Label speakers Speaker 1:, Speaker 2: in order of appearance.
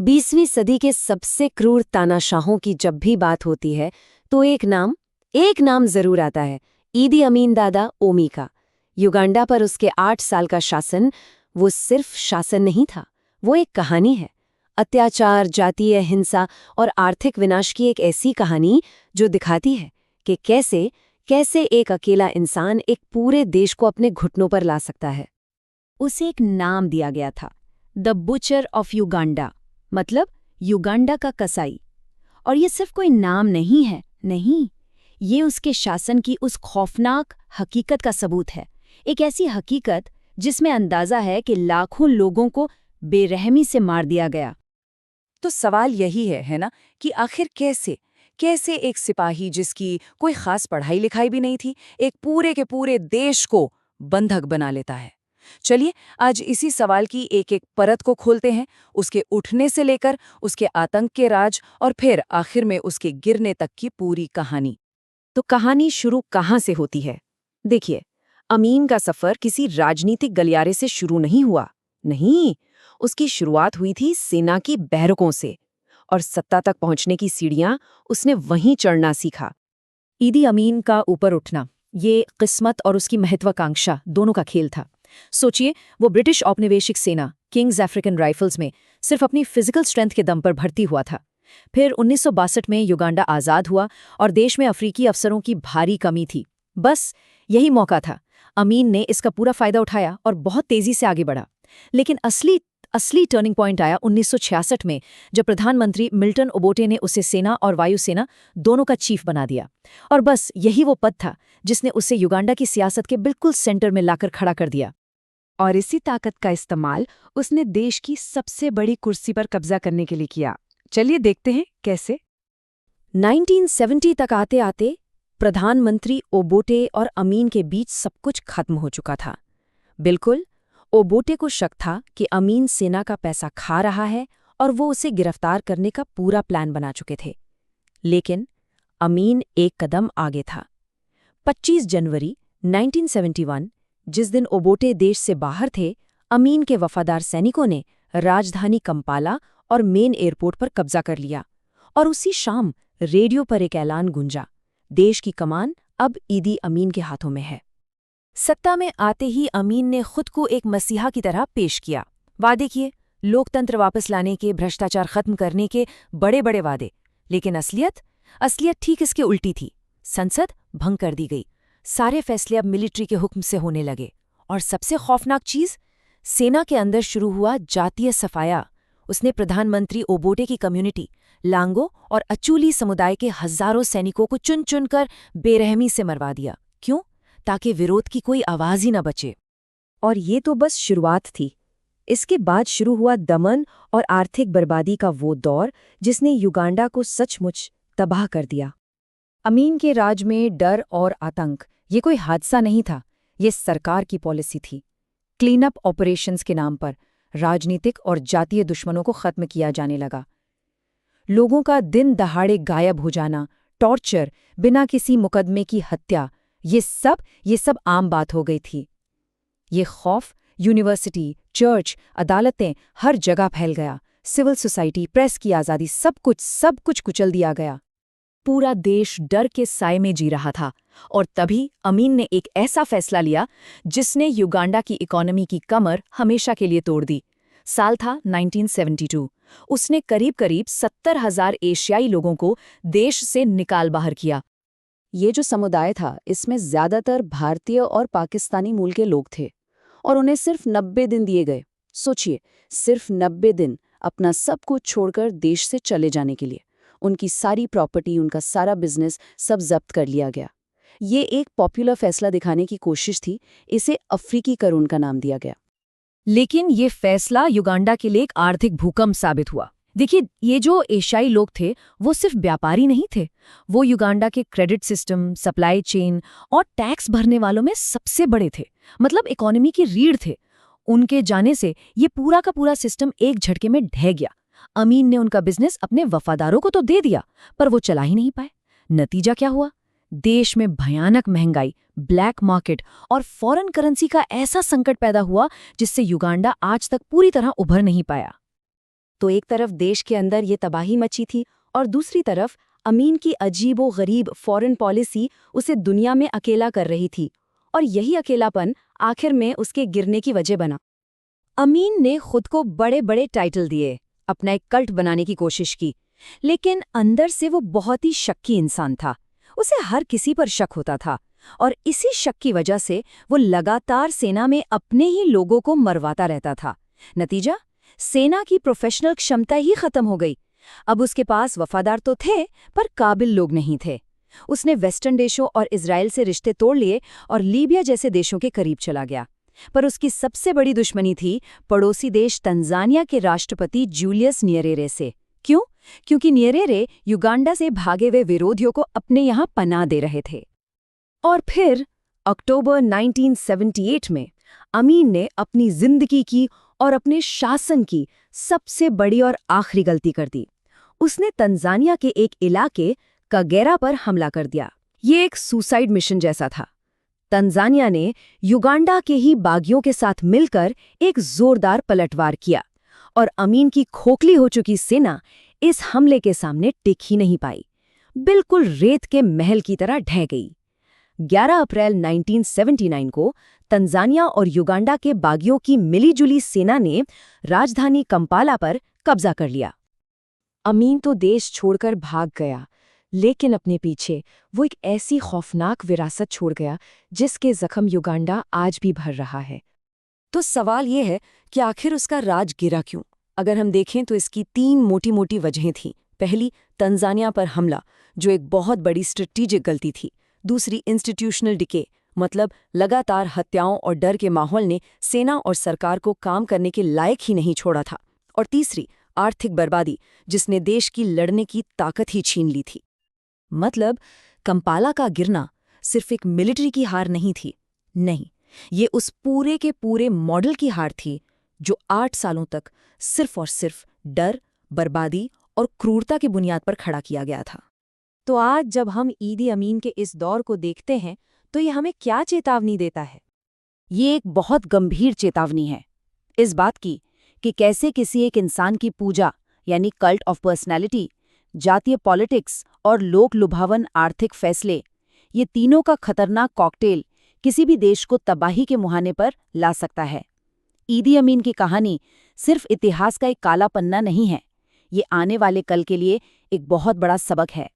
Speaker 1: 20वीं सदी के सबसे क्रूर तानाशाहों की जब भी बात होती है तो एक नाम जरूर आता है, ईदी अमीन दादा ओमी का। युगांडा पर उसके 8 साल का शासन वो सिर्फ शासन नहीं था, वो एक कहानी है। अत्याचार, जातीय हिंसा और आर्थिक विनाश की एक ऐसी कहानी जो दिखाती है कि कैसे एक अकेला इंसान एक पूरे देश को अपने घुटनों पर ला सकता है। उसे एक नाम दिया गया था, द बुचर ऑफ युगांडा, मतलब युगांडा का कसाई। और ये सिर्फ कोई नाम नहीं है, नहीं, ये उसके शासन की उस खौफनाक हकीकत का सबूत है। एक ऐसी हकीकत जिसमें अंदाजा है कि लाखों लोगों को बेरहमी से मार दिया गया।
Speaker 2: तो सवाल यही है ना, कि आखिर कैसे एक सिपाही जिसकी कोई खास पढ़ाई लिखाई भी नहीं थी, एक पूरे के पूरे देश को बंधक बना लेता है। चलिए आज इसी सवाल की एक-एक परत को खोलते हैं, उसके उठने से लेकर उसके आतंक के राज और फिर आखिर में उसके गिरने तक की पूरी कहानी।
Speaker 1: तो कहानी शुरू कहाँ से होती है? देखिए, अमीन का सफर किसी राजनीतिक गलियारे से शुरू नहीं हुआ। नहीं, उसकी शुरुआत हुई थी सेना की बैरकों से, और सत्ता तक पहुंचने की सीढ़ियां उसने वहीं चढ़ना सीखा। ईदी अमीन का ऊपर उठना, ये किस्मत और उसकी महत्वाकांक्षा दोनों का खेल था। सोचिए, वो ब्रिटिश औपनिवेशिक सेना किंग्स अफ्रीकन राइफल्स में सिर्फ अपनी फिजिकल स्ट्रेंथ के दम पर भर्ती हुआ था। फिर 1962 में युगांडा आज़ाद हुआ और देश में अफ्रीकी अफसरों की भारी कमी थी। बस यही मौका था। अमीन ने इसका पूरा फायदा उठाया और बहुत तेजी से आगे बढ़ा। लेकिन असली टर्निंग पॉइंट आया 1966 में, जब प्रधानमंत्री मिल्टन ओबोटे ने उसे सेना और वायुसेना दोनों का चीफ बना दिया। और बस यही वो पद था जिसने उसे युगांडा की सियासत के बिल्कुल सेंटर में लाकर खड़ा कर दिया। और इसी ताकत का इस्तेमाल उसने देश की सबसे बड़ी कुर्सी पर कब्जा करने के लिए किया। चलिए देखते हैं कैसे। 1970 तक आते आते प्रधानमंत्री ओबोटे और अमीन के बीच सब कुछ खत्म हो चुका था। बिल्कुल, ओबोटे को शक था कि अमीन सेना का पैसा खा रहा है और वो उसे गिरफ्तार करने का पूरा प्लान बना चुके थे। लेकिन अमीन एक कदम आगे था। 25 जनवरी 1971, जिस दिन ओबोटे देश से बाहर थे, अमीन के वफादार सैनिकों ने राजधानी कंपाला और मेन एयरपोर्ट पर कब्जा कर लिया। और उसी शाम रेडियो पर एक ऐलान गूंजा, देश की कमान अब ईदी अमीन के हाथों में है। सत्ता में आते ही अमीन ने खुद को एक मसीहा की तरह पेश किया। वादे किए, लोकतंत्र वापस लाने के, भ्रष्टाचार खत्म करने के बड़े बड़े वादे। लेकिन असलियत ठीक इसके उल्टी थी। संसद भंग कर दी गई, सारे फैसले अब मिलिट्री के हुक्म से होने लगे। और सबसे खौफनाक चीज, सेना के अंदर शुरू हुआ जातीय सफाया। उसने प्रधानमंत्री ओबोटे की कम्युनिटी, लांगो और अचूली समुदाय के हजारों सैनिकों को चुन चुनकर बेरहमी से मरवा दिया। क्यों? ताकि विरोध की कोई आवाज ही न बचे। और ये तो बस शुरुआत थी। इसके बाद शुरू हुआ दमन और आर्थिक बर्बादी का वो दौर जिसने युगांडा को सचमुच तबाह कर दिया। अमीन के राज में डर और आतंक ये कोई हादसा नहीं था, ये सरकार की पॉलिसी थी। क्लीन अप ऑपरेशंस के नाम पर राजनीतिक और जातीय दुश्मनों को खत्म किया जाने लगा। लोगों का दिन दहाड़े गायब हो जाना, टॉर्चर, बिना किसी मुकदमे की हत्या, ये सब आम बात हो गई थी। ये खौफ यूनिवर्सिटी, चर्च, अदालतें, हर जगह फैल गया। सिविल सोसाइटी, प्रेस की आज़ादी, सब कुछ कुचल दिया गया। पूरा देश डर के साए में जी रहा था। और तभी अमीन ने एक ऐसा फैसला लिया जिसने युगांडा की इकोनॉमी की कमर हमेशा के लिए तोड़ दी। साल था 1972। उसने करीब 70,000 एशियाई लोगों को देश से निकाल बाहर किया। ये जो समुदाय था, इसमें ज्यादातर भारतीय और पाकिस्तानी मूल के लोग थे, और उन्हें सिर्फ 90 दिन दिए गए। सोचिए, सिर्फ 90 दिन अपना सब कुछ छोड़कर देश से चले जाने के लिए। उनकी सारी प्रॉपर्टी, उनका सारा बिजनेस सब जब्त कर लिया गया। ये एक पॉपुलर फैसला दिखाने की कोशिश थी, इसे अफ्रीकी करून का नाम दिया गया। लेकिन ये फैसला युगांडा के लिए एक आर्थिक भूकंप साबित हुआ। देखिए, ये जो एशियाई लोग थे वो सिर्फ व्यापारी नहीं थे, वो युगांडा के क्रेडिट सिस्टम, सप्लाई चेन और टैक्स भरने वालों में सबसे बड़े थे। मतलब इकोनॉमी की रीढ़ थे। उनके जाने से ये पूरा का पूरा सिस्टम एक झटके में ढह गया। अमीन ने उनका बिजनेस अपने वफादारों को तो दे दिया, पर वो चला ही नहीं पाए। नतीजा क्या हुआ? देश में भयानक महंगाई, ब्लैक मार्केट और फॉरेन करेंसी का ऐसा संकट पैदा हुआ जिससे युगांडा आज तक पूरी तरह उभर नहीं पाया। तो एक तरफ देश के अंदर ये तबाही मची थी और दूसरी तरफ अमीन की अजीबो-गरीब फॉरेन पॉलिसी उसे दुनिया में अकेला कर रही थी, और यही अकेलापन आखिर में उसके गिरने की वजह बना। अमीन ने खुद को बड़े बड़े टाइटल दिए, अपना एक कल्ट बनाने की कोशिश की, लेकिन अंदर से वो बहुत ही शक्की इंसान था। उसे हर किसी पर शक होता था, और इसी शक की वजह से वो लगातार सेना में अपने ही लोगों को मरवाता रहता था। नतीजा, सेना की प्रोफेशनल क्षमता ही खत्म हो गई। अब उसके पास वफादार तो थे, पर काबिल लोग नहीं थे। उसने वेस्टर्न देशों और इजराइल से रिश्ते तोड़ लिए और लीबिया जैसे देशों के करीब चला गया। पर उसकी सबसे बड़ी दुश्मनी थी पड़ोसी देश तंजानिया के राष्ट्रपति जूलियस न्येरेरे से। क्यों? क्योंकि न्येरेरे युगांडा से भागे हुए विरोधियों को अपने यहाँ पनाह दे रहे थे। और फिर अक्टूबर 1978 में अमीन ने अपनी जिंदगी की और अपने शासन की सबसे बड़ी और आखिरी गलती कर दी। उसने तंजानिया के एक इलाके कगेरा पर हमला कर दिया। ये एक सुसाइड मिशन जैसा था। तंजानिया ने युगांडा के ही बागियों के साथ मिलकर एक जोरदार पलटवार किया, और अमीन की खोखली हो चुकी सेना इस हमले के सामने टिक ही नहीं पाई। बिल्कुल रेत के महल की तरह ढह गई। 11 अप्रैल 1979 को तंजानिया और युगांडा के बागियों की मिलीजुली सेना ने राजधानी कंपाला पर कब्जा कर लिया। अमीन तो देश छोड़कर भाग गया, लेकिन अपने पीछे वो एक ऐसी खौफनाक विरासत छोड़ गया जिसके जख्म युगांडा आज भी भर रहा है। तो सवाल ये है कि आखिर उसका राज गिरा क्यों? अगर हम देखें तो इसकी 3 मोटी-मोटी वजहें थीं। पहली, तंजानिया पर हमला, जो एक बहुत बड़ी स्ट्रेटेजिक गलती थी। दूसरी, इंस्टीट्यूशनल डिके, मतलब लगातार हत्याओं और डर के माहौल ने सेना और सरकार को काम करने के लायक ही नहीं छोड़ा था। और तीसरी, आर्थिक बर्बादी, जिसने देश की लड़ने की ताकत ही छीन ली थी। मतलब कंपाला का गिरना सिर्फ एक मिलिट्री की हार नहीं थी। नहीं, ये उस पूरे के पूरे मॉडल की हार थी जो 8 सालों तक सिर्फ और सिर्फ डर, बर्बादी और क्रूरता की बुनियाद पर खड़ा किया गया था। तो आज जब हम ईदी अमीन के इस दौर को देखते हैं तो ये हमें क्या चेतावनी देता है? ये एक बहुत गंभीर चेतावनी है, इस बात की कि कैसे किसी एक इंसान की पूजा यानी कल्ट ऑफ पर्सनैलिटी, जातीय पॉलिटिक्स और लोक लुभावन आर्थिक फैसले, ये तीनों का खतरनाक कॉकटेल किसी भी देश को तबाही के मुहाने पर ला सकता है। ईदी अमीन की कहानी सिर्फ इतिहास का एक काला पन्ना नहीं है, ये आने वाले कल के लिए एक बहुत बड़ा सबक है।